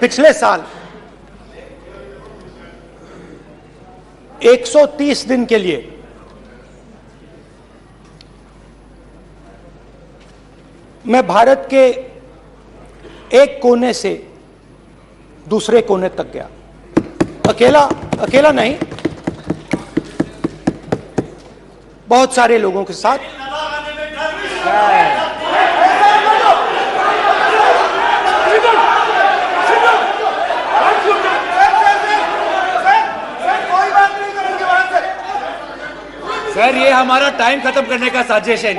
पिछले साल 130 दिन के लिए मैं भारत के एक कोने से दूसरे कोने तक गया। अकेला नहीं, बहुत सारे लोगों के साथ। सर, ये हमारा टाइम खत्म करने का साजिश है।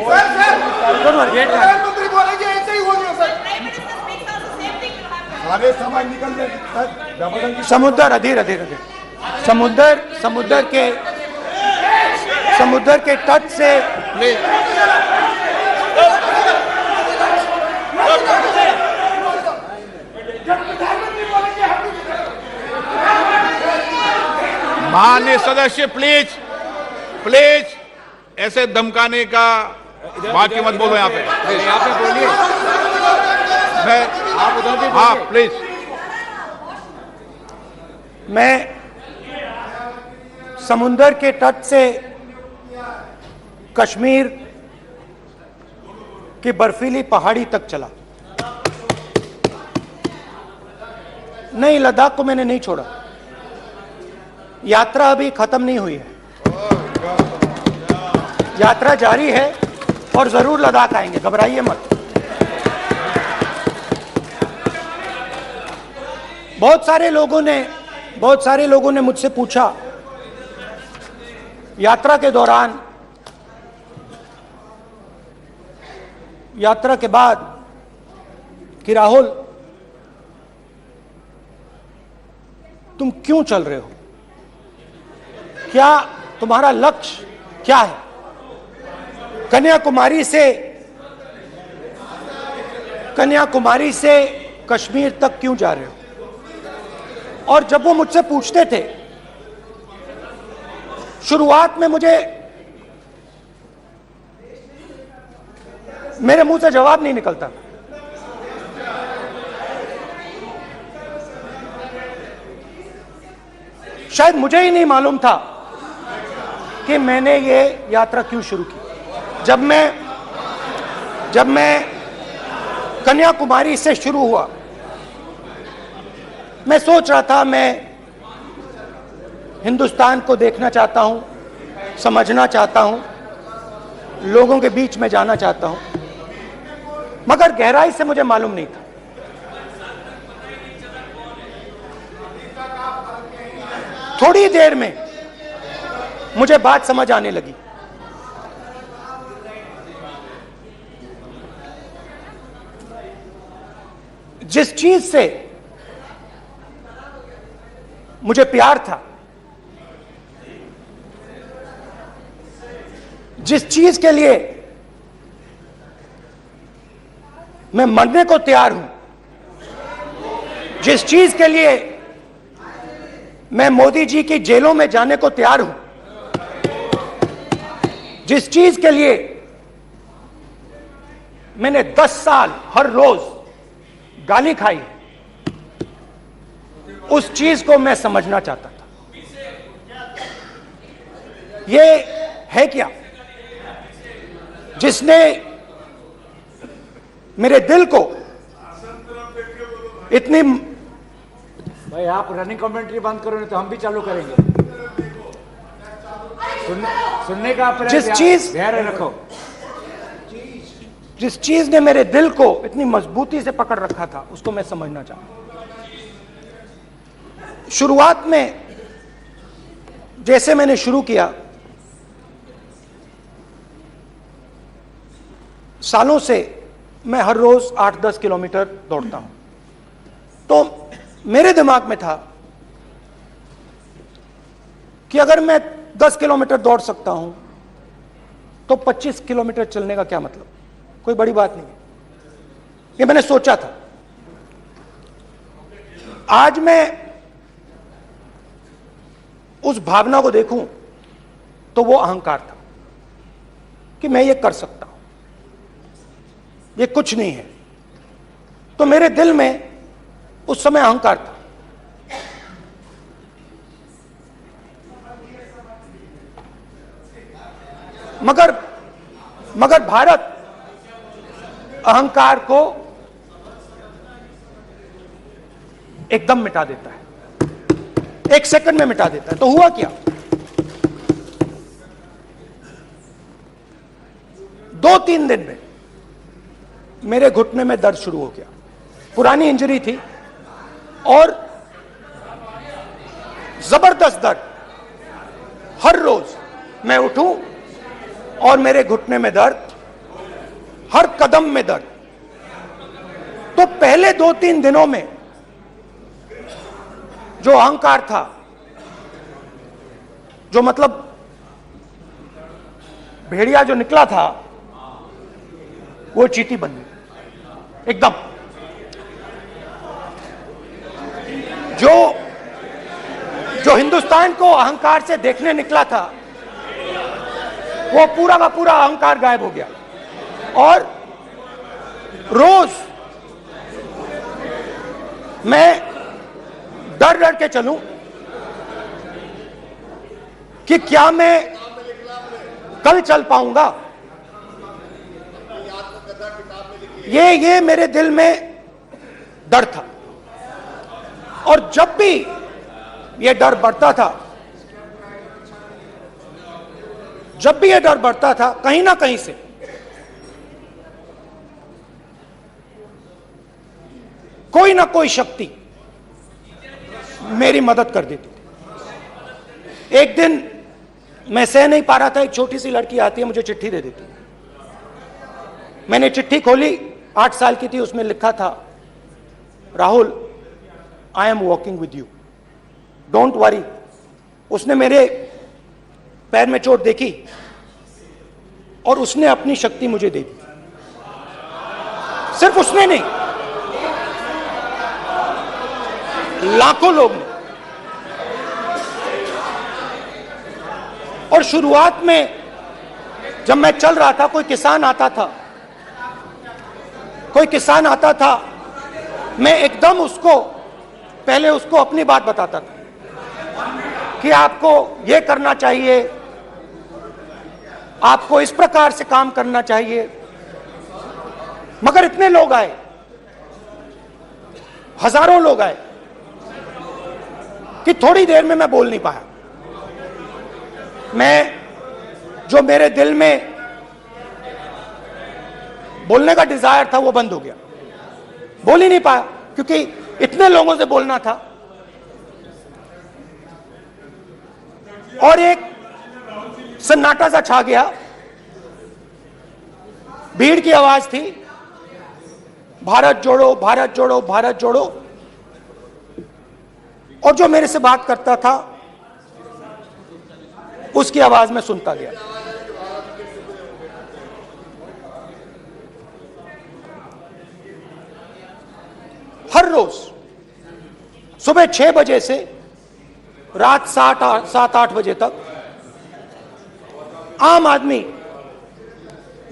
समुद्र समुद्र के तट से माननीय सदस्य प्लीज ऐसे धमकाने का वाक्य मत बोलो यहाँ पे बोलिए। आप उधर भी हाँ प्लीज। मैं समुद्र के तट से कश्मीर की बर्फीली पहाड़ी तक चला। नहीं, लद्दाख को मैंने नहीं छोड़ा। यात्रा अभी खत्म नहीं हुई है, यात्रा जारी है और जरूर लद्दाख आएंगे, घबराइए मत। बहुत सारे लोगों ने मुझसे पूछा यात्रा के दौरान, यात्रा के बाद कि राहुल तुम क्यों चल रहे हो, क्या तुम्हारा लक्ष्य क्या है, कन्याकुमारी से कश्मीर तक क्यों जा रहे हो। और जब वो मुझसे पूछते थे, शुरुआत में मेरे मुंह से जवाब नहीं निकलता। शायद मुझे ही नहीं मालूम था कि मैंने ये यात्रा क्यों शुरू की। जब मैं कन्याकुमारी से शुरू हुआ, मैं सोच रहा था मैं हिंदुस्तान को देखना चाहता हूं, समझना चाहता हूं, लोगों के बीच में जाना चाहता हूं, मगर गहराई से मुझे मालूम नहीं था। थोड़ी देर में मुझे बात समझ आने लगी। जिस चीज से मुझे प्यार था, जिस चीज के लिए मैं मरने को तैयार हूं, जिस चीज के लिए मैं मोदी जी की जेलों में जाने को तैयार हूं, जिस चीज के लिए मैंने 10 साल हर रोज गाली खाई, उस चीज को मैं समझना चाहता था। ये है क्या जिसने मेरे दिल को इतनी। भाई आप रनिंग कमेंट्री बंद करो, नहीं तो हम भी चालू करेंगे। सुनने का जिस चीज धैर्य रखो। जिस चीज ने मेरे दिल को इतनी मजबूती से पकड़ रखा था, उसको मैं समझना चाहता। शुरुआत में जैसे मैंने शुरू किया, सालों से मैं हर रोज 8-10 किलोमीटर दौड़ता हूं, तो मेरे दिमाग में था कि अगर मैं 10 किलोमीटर दौड़ सकता हूं तो 25 किलोमीटर चलने का क्या मतलब, कोई बड़ी बात नहीं है। ये मैंने सोचा था। आज मैं उस भावना को देखूं तो वो अहंकार था कि मैं ये कर सकता हूं, ये कुछ नहीं है। तो मेरे दिल में उस समय अहंकार था। मगर भारत अहंकार को एकदम मिटा देता है, 1 सेकंड में मिटा देता है। तो हुआ क्या, 2-3 दिन में मेरे घुटने में दर्द शुरू हो गया। पुरानी इंजरी थी और जबरदस्त दर्द। हर रोज मैं उठूं और मेरे घुटने में दर्द, हर कदम में दर्द। तो पहले 2-3 दिनों में जो अहंकार था, जो मतलब भेड़िया जो निकला था, वो चींटी बन गई एकदम। जो हिंदुस्तान को अहंकार से देखने निकला था, वो पूरा का पूरा अहंकार गायब हो गया। और रोज मैं डर डर के चलूं कि क्या मैं कल चल पाऊंगा। ये मेरे दिल में डर था। और जब भी ये डर बढ़ता था, कहीं ना कहीं से कोई ना कोई शक्ति मेरी मदद कर देती थी। एक दिन मैं सह नहीं पा रहा था, एक छोटी सी लड़की आती है, मुझे चिट्ठी दे देती है। मैंने चिट्ठी खोली, 8 साल की थी, उसमें लिखा था, Rahul, I am walking with you, don't worry. उसने मेरे पैर में चोट देखी और उसने अपनी शक्ति मुझे दे दी। सिर्फ उसने नहीं, लाखों लोग ने। और शुरुआत में जब मैं चल रहा था, कोई किसान आता था, मैं एकदम पहले उसको अपनी बात बताता था कि आपको यह करना चाहिए, आपको इस प्रकार से काम करना चाहिए। मगर इतने लोग आए, हजारों लोग आए, कि थोड़ी देर में मैं बोल नहीं पाया। जो मेरे दिल में बोलने का डिजायर था, वो बंद हो गया। बोल ही नहीं पाया, क्योंकि इतने लोगों से बोलना था। और एक सन्नाटा सा छा गया, भीड़ की आवाज थी, भारत जोड़ो, भारत जोड़ो, भारत जोड़ो। और जो मेरे से बात करता था, उसकी आवाज में सुनता गया। हर रोज सुबह 6 बजे से रात 7-8 बजे तक आम आदमी,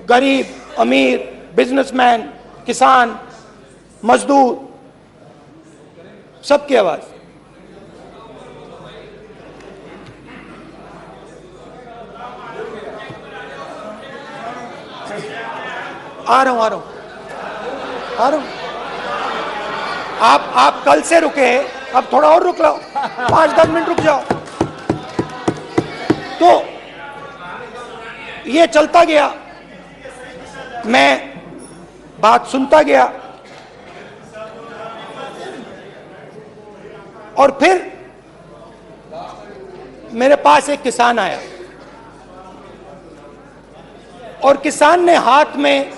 गरीब, अमीर, बिजनेसमैन, किसान, मजदूर, सबकी आवाज। आ रहा हूं। आप कल से रुके, अब थोड़ा और रुक लो, 5-10 मिनट रुक जाओ। तो ये चलता गया, मैं बात सुनता गया। और फिर मेरे पास एक किसान आया, और किसान ने हाथ में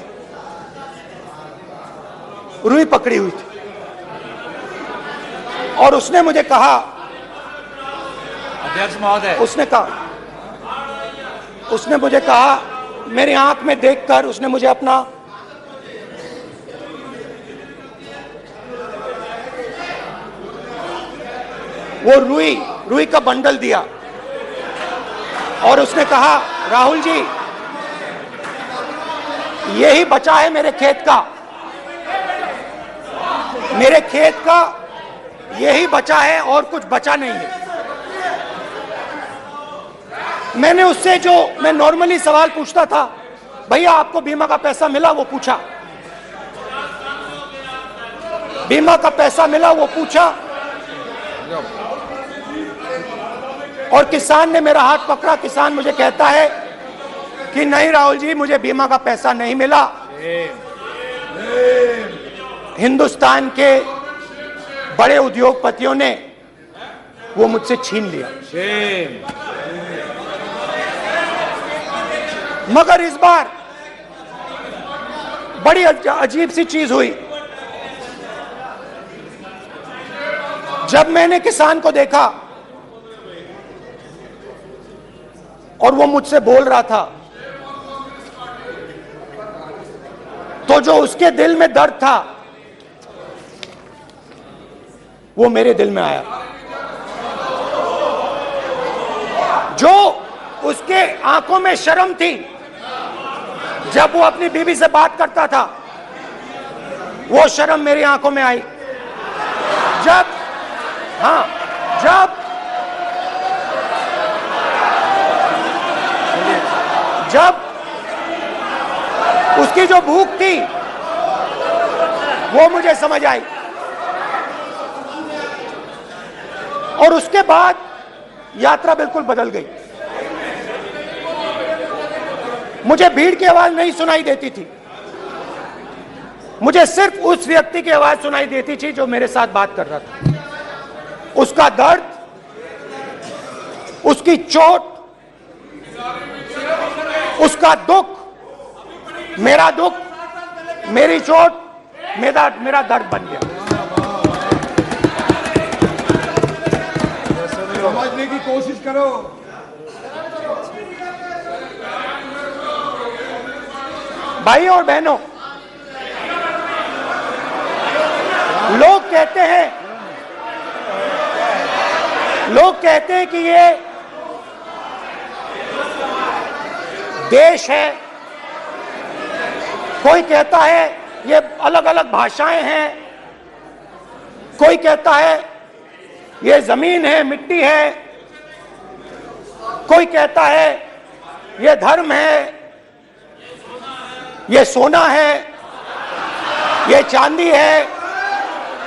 रुई पकड़ी हुई थी, और उसने मुझे कहा, अध्यक्ष महोदय, उसने मुझे कहा, मेरी आंख में देखकर उसने मुझे अपना वो रुई का बंडल दिया, और उसने कहा, राहुल जी, यही बचा है मेरे खेत का यही बचा है और कुछ बचा नहीं है। मैंने उससे जो मैं नॉर्मली सवाल पूछता था, भैया आपको बीमा का पैसा मिला, वो पूछा, बीमा का पैसा मिला, वो पूछा, और किसान ने मेरा हाथ पकड़ा। किसान मुझे कहता है कि नहीं राहुल जी, मुझे बीमा का पैसा नहीं मिला, हिंदुस्तान के बड़े उद्योगपतियों ने वो मुझसे छीन लिया। मगर इस बार बड़ी अजीब सी चीज हुई। जब मैंने किसान को देखा और वो मुझसे बोल रहा था, तो जो उसके दिल में दर्द था वो मेरे दिल में आया। जो उसके आंखों में शर्म थी जब वो अपनी बीवी से बात करता था, वो शर्म मेरी आंखों में आई। जब उसकी जो भूख थी वो मुझे समझ आई। और उसके बाद यात्रा बिल्कुल बदल गई। मुझे भीड़ की आवाज नहीं सुनाई देती थी, मुझे सिर्फ उस व्यक्ति की आवाज सुनाई देती थी जो मेरे साथ बात कर रहा था। उसका दर्द, उसकी चोट, उसका दुख, मेरा दुख, मेरी चोट, मेरा दर्द बन गया। समझने की कोशिश करो। भाई और बहनों, लोग कहते हैं कि ये देश है, कोई कहता है ये अलग अलग भाषाएं हैं, कोई कहता है ये जमीन है, मिट्टी है, कोई कहता है ये धर्म है, ये सोना है, ये चांदी है।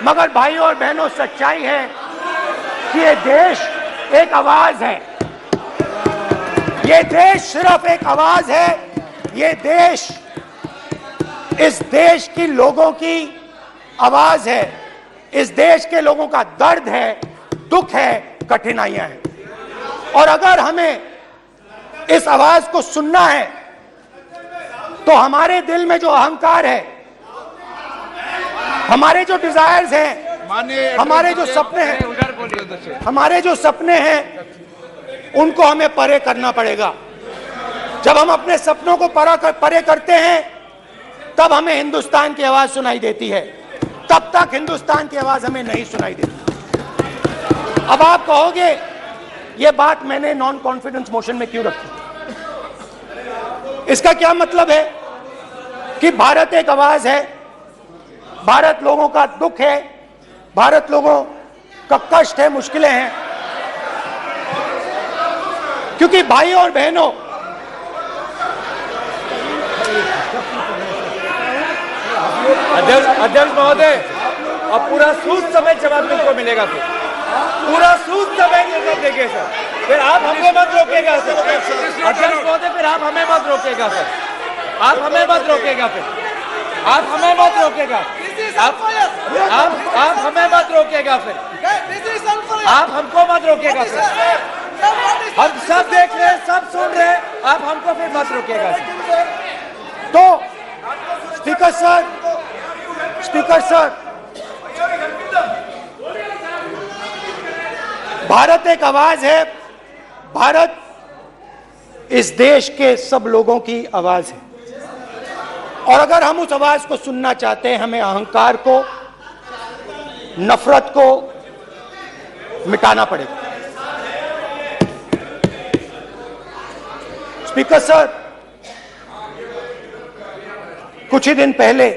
मगर भाइयों और बहनों, सच्चाई है कि ये देश एक आवाज है। ये देश सिर्फ एक आवाज है। ये देश इस देश की लोगों की आवाज है। इस देश के लोगों का दर्द है, दुख है, कठिनाइयां हैं। और अगर हमें इस आवाज को सुनना है तो हमारे दिल में जो अहंकार है, हमारे जो डिजायर्स हैं, हमारे जो सपने हैं, उनको हमें परे करना पड़ेगा। जब हम अपने सपनों को परे करते हैं, तब हमें हिंदुस्तान की आवाज सुनाई देती है। तब तक हिंदुस्तान की आवाज हमें नहीं सुनाई देती। अब आप कहोगे ये बात मैंने नॉन कॉन्फिडेंस मोशन में क्यों रखी? इसका क्या मतलब है कि भारत एक आवाज है, भारत लोगों का दुख है, भारत लोगों का कष्ट है, मुश्किलें हैं। क्योंकि भाई और बहनों, अध्यक्ष महोदय, अब पूरा सूद समेत जवाब तुमको मिलेगा। फिर पूरा सूद समेत जवाब देंगे सर। फिर आप हमें मत रोकेगा सर। अध्यक्ष महोदय, फिर आप हमें मत रोकेगा सर। आप हमें मत रोकेगा। फिर आप हमें मत रोकेगा। आप हमें मत रोकेगा। फिर आप हमको मत रोकेगा सर। हम सब देख रहे हैं, सब सुन रहे हैं, आप हमको फिर मत रोकेगा सर। तो स्पीकर सर, भारत एक आवाज है। भारत इस देश के सब लोगों की आवाज है। और अगर हम उस आवाज को सुनना चाहते हैं, हमें अहंकार को, नफरत को मिटाना पड़ेगा। स्पीकर सर, कुछ ही दिन पहले